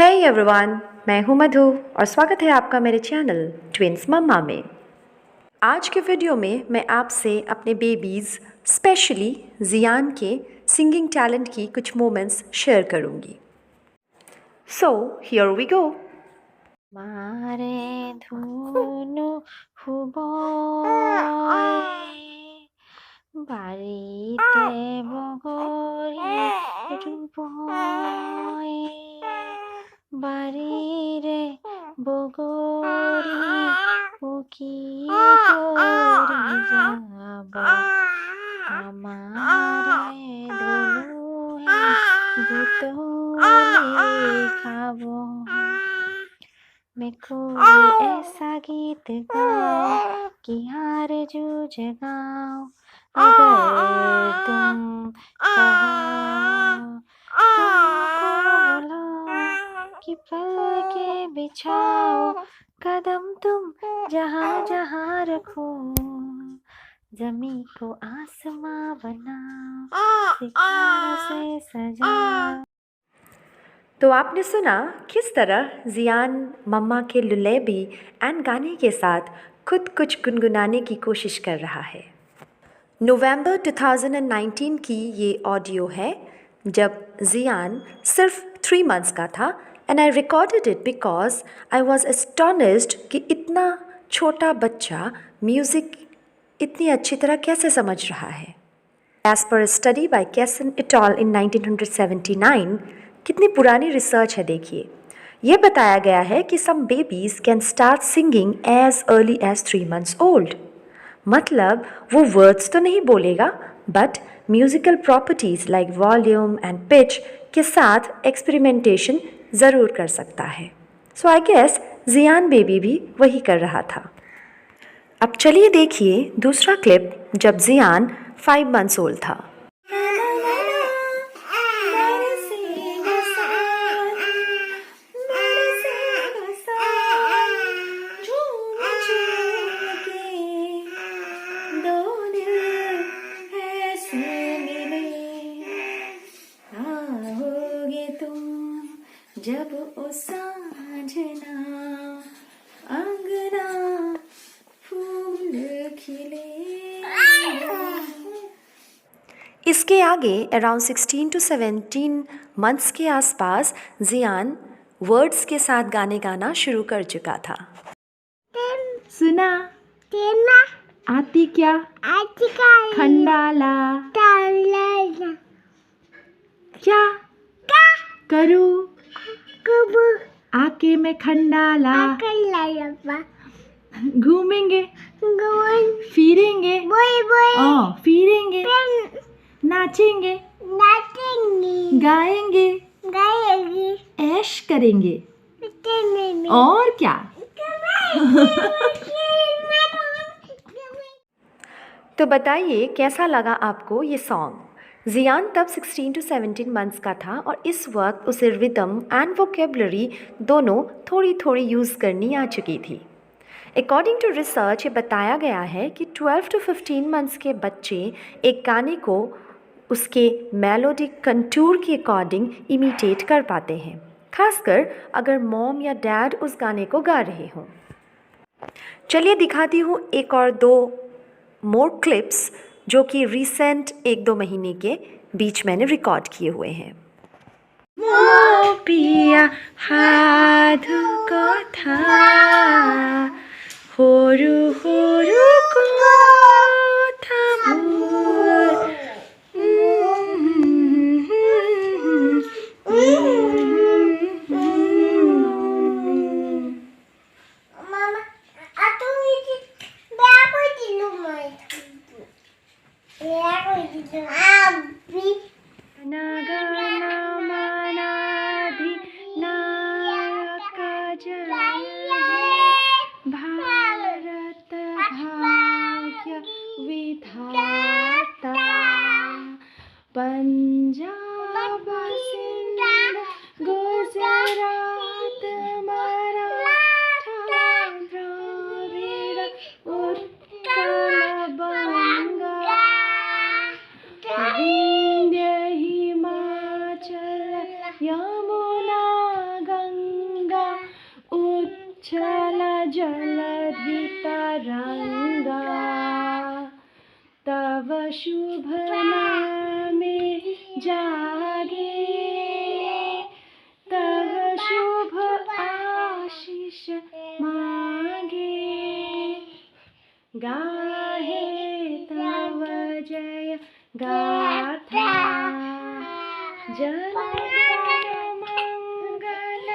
Hey everyone, मैं हूं मधु और स्वागत है आपका मेरे चैनल ट्विंस मम्मा में। आज के वीडियो में मैं आपसे अपने बेबीज़ स्पेशली जियान के सिंगिंग टैलेंट की कुछ मोमेंट्स शेयर करूंगी। So here we go. मारे धुनु हुबय बारीते बगरी रुबय बारीरे बगरी उकी करी যাব আমারে ধনুহে বুতলি খাব। मैं कोई ऐसा गीत गाऊं कि हर जू जगाऊं अगर तुम कहो तुमको बुलाऊं कि पल के बिछाओ कदम तुम जहाँ जहाँ रखो जमी को आसमां बनाओ सितारों से सजाओ। तो आपने सुना किस तरह जियान मम्मा के लुलेबी एंड गाने के साथ खुद कुछ गुनगुनाने की कोशिश कर रहा है। नवंबर 2019 की ये ऑडियो है जब जियान सिर्फ 3 मंथ्स का था and I recorded it because I was astonished कि इतना छोटा बच्चा म्यूज़िक इतनी अच्छी तरह कैसे समझ रहा है। एज पर स्टडी बाय कैसन इटॉल इन 1979, कितनी पुरानी रिसर्च है देखिए। ये बताया गया है कि some babies can start singing as early age 3 months old. मतलब वो वर्ड्स तो नहीं बोलेगा but musical properties like volume and pitch के साथ एक्सपेरिमेंटेशन ज़रूर कर सकता है। सो आई गेस जियान बेबी भी वही कर रहा था। अब चलिए देखिए दूसरा क्लिप जब जियान 5 मंथ्स ओल्ड था। जब ओ साँझना अंगना फूल खिले। इसके आगे अराउंड 16 to 17 मंथ्स के आसपास जियान वर्ड्स के साथ गाने गाना शुरू कर चुका था। सुना तेना आती क्या आतिका खंडाला ताला क्या का करूँ कब आके मैं खंडाला आकला लपा घूमेंगे गोवन फिरेंगे बोय बोय फिरेंगे पेन नाचेंगे नाचेंगे गाएंगे गाएंगे ऐश करेंगे तेने और क्या। तो बताइए कैसा लगा आपको ये सॉन्ग। जियान तब 16 to 17 मंथ्स का था और इस वक्त उसे रिदम एंड वोकेबलरी दोनों थोड़ी थोड़ी यूज़ करनी आ चुकी थी। अकॉर्डिंग टू रिसर्च ये बताया गया है कि 12 to 15 मंथ्स के बच्चे एक गाने को उसके मेलोडिक कंटूर के अकॉर्डिंग इमिटेट कर पाते हैं, खासकर अगर मॉम या डैड उस गाने को गा रहे हों। चलिए दिखाती हूँ एक और 2 मोर क्लिप्स जो कि रिसेंट 1-2 महीने के बीच मैंने रिकॉर्ड किए हुए हैं। वो पिया हाधु कथा होरु होरु कथा मोर मामा atau ini berapa di rumah berapa di abi नगमनामनाधि ना जलधि तरंगा तव शुभ नामे जागे तव शुभ आशीष मांगे गाहे तव जय गाथा जन मंगल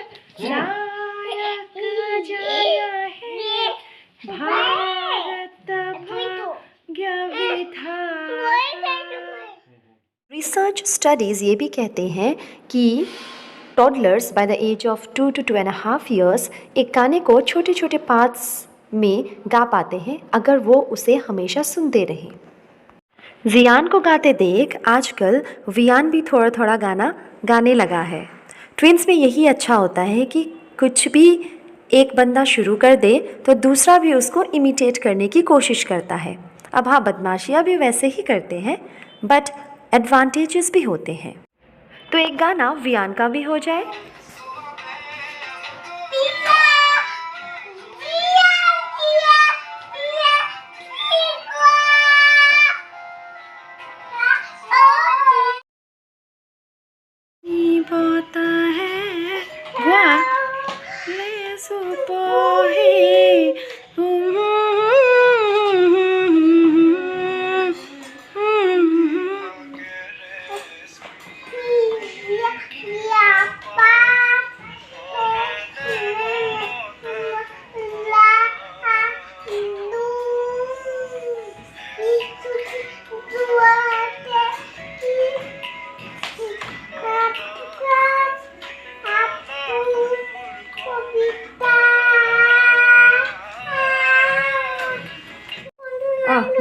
नायक जय हे भारत भाग्य विधाता। रिसर्च स्टडीज़ ये भी कहते हैं कि toddlers by the age of 2 to 2.5 years एक गाने को छोटे छोटे पार्ट्स में गा पाते हैं अगर वो उसे हमेशा सुनते रहें। जियान को गाते देख आजकल वियान भी थोड़ा थोड़ा गाना गाने लगा है। ट्विंस में यही अच्छा होता है कि कुछ भी एक बंदा शुरू कर दे तो दूसरा भी उसको इमिटेट करने की कोशिश करता है। अब हाँ, बदमाशियाँ भी वैसे ही करते हैं बट एडवांटेजेस भी होते हैं। तो एक गाना वियान का भी हो जाए। बोता है वाह ले सुपोहे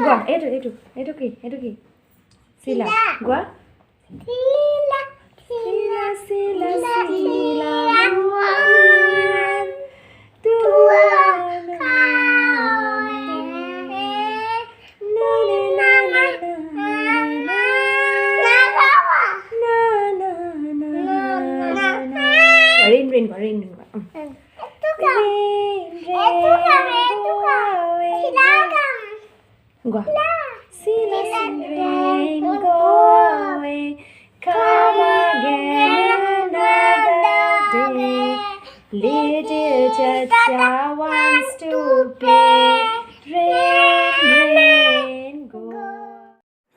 gua itu ki sila gua sila bulan Tuhan rin gua sila rain go away come again another day little chacha wants to play rain go।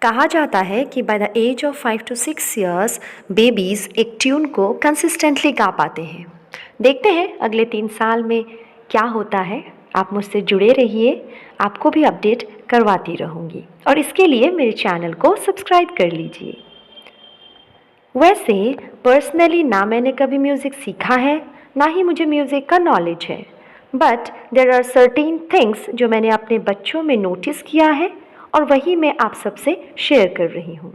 कहा जाता है कि by the age of 5 to 6 years babies एक tune को consistently गा पाते हैं। देखते हैं अगले 3 साल में क्या होता है। आप मुझसे जुड़े रहिए, आपको भी अपडेट करवाती रहूँगी और इसके लिए मेरे चैनल को सब्सक्राइब कर लीजिए। वैसे पर्सनली ना मैंने कभी म्यूज़िक सीखा है ना ही मुझे म्यूज़िक का नॉलेज है, but there are certain things जो मैंने अपने बच्चों में नोटिस किया है और वही मैं आप सबसे शेयर कर रही हूँ।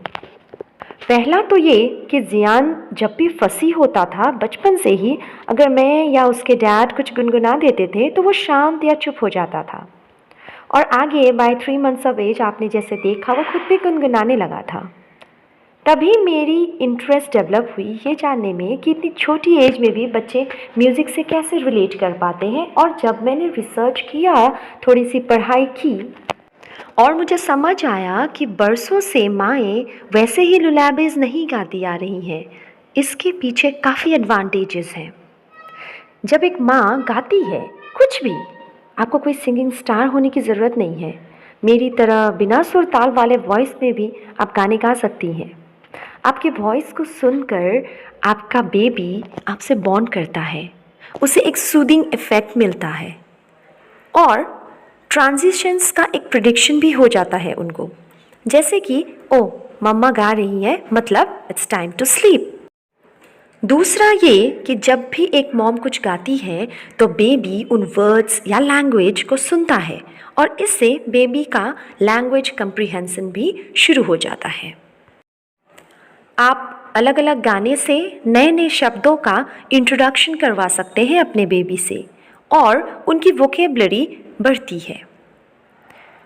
पहला तो ये कि जियान जब भी फंसी होता था बचपन से ही अगर मैं या उसके डैड कुछ गुनगुना देते थे तो वो शांत या चुप हो जाता था और आगे बाय 3 months ऑफ एज आपने जैसे देखा वो खुद भी गुनगुनाने लगा था। तभी मेरी इंटरेस्ट डेवलप हुई ये जानने में कि इतनी छोटी एज में भी बच्चे म्यूज़िक से कैसे रिलेट कर पाते हैं। और जब मैंने रिसर्च किया, थोड़ी सी पढ़ाई की और मुझे समझ आया कि बरसों से माएँ वैसे ही लुलाबीज़ नहीं गाती आ रही हैं। इसके पीछे काफ़ी एडवांटेजेस हैं। जब एक माँ गाती है कुछ भी, आपको कोई सिंगिंग स्टार होने की ज़रूरत नहीं है। मेरी तरह बिना सुर ताल वाले वॉइस में भी आप गाने गा सकती हैं। आपके वॉइस को सुनकर आपका बेबी आपसे बॉन्ड करता है, उसे एक सूदिंग इफ़ेक्ट मिलता है और ट्रांजिशंस का एक प्रेडिक्शन भी हो जाता है उनको, जैसे कि ओ मम्मा गा रही है मतलब इट्स टाइम टू स्लीप। दूसरा ये कि जब भी एक मॉम कुछ गाती है तो बेबी उन वर्ड्स या लैंग्वेज को सुनता है और इससे बेबी का लैंग्वेज कंप्रीहेंशन भी शुरू हो जाता है। आप अलग अलग गाने से नए नए शब्दों का इंट्रोडक्शन करवा सकते हैं अपने बेबी से और उनकी वोकेबलरी बढ़ती है।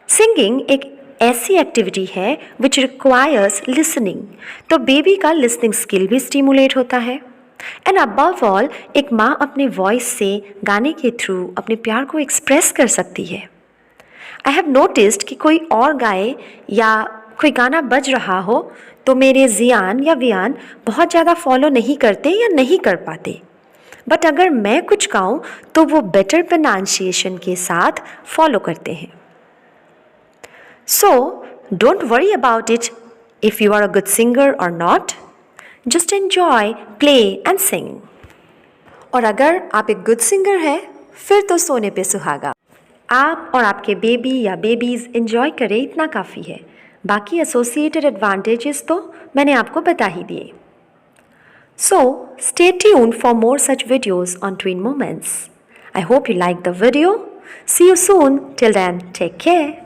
सिंगिंग एक ऐसी एक्टिविटी है विच रिक्वायर्स लिसनिंग, तो बेबी का लिसनिंग स्किल भी स्टिमुलेट होता है। एंड above all, एक माँ अपने वॉइस से गाने के थ्रू अपने प्यार को एक्सप्रेस कर सकती है। आई हैव नोटिस्ड कि कोई और गाए या कोई गाना बज रहा हो तो मेरे जियान या वियान बहुत ज़्यादा फॉलो नहीं करते या नहीं कर पाते, बट अगर मैं कुछ गाऊँ तो वो बेटर प्रोनाउंसिएशन के साथ फॉलो करते हैं। So don't worry about it if you are a good singer or not, just enjoy, play and sing. और अगर आप एक गुड सिंगर हैं फिर तो सोने पे सुहागा। आप और आपके बेबी या बेबीज़ एंजॉय करें, इतना काफ़ी है। बाकी एसोसिएटेड एडवांटेजेस तो मैंने आपको बता ही दिए। So stay tuned for more such videos on Twin Moments. I hope you like the video. See you soon. Till then take care.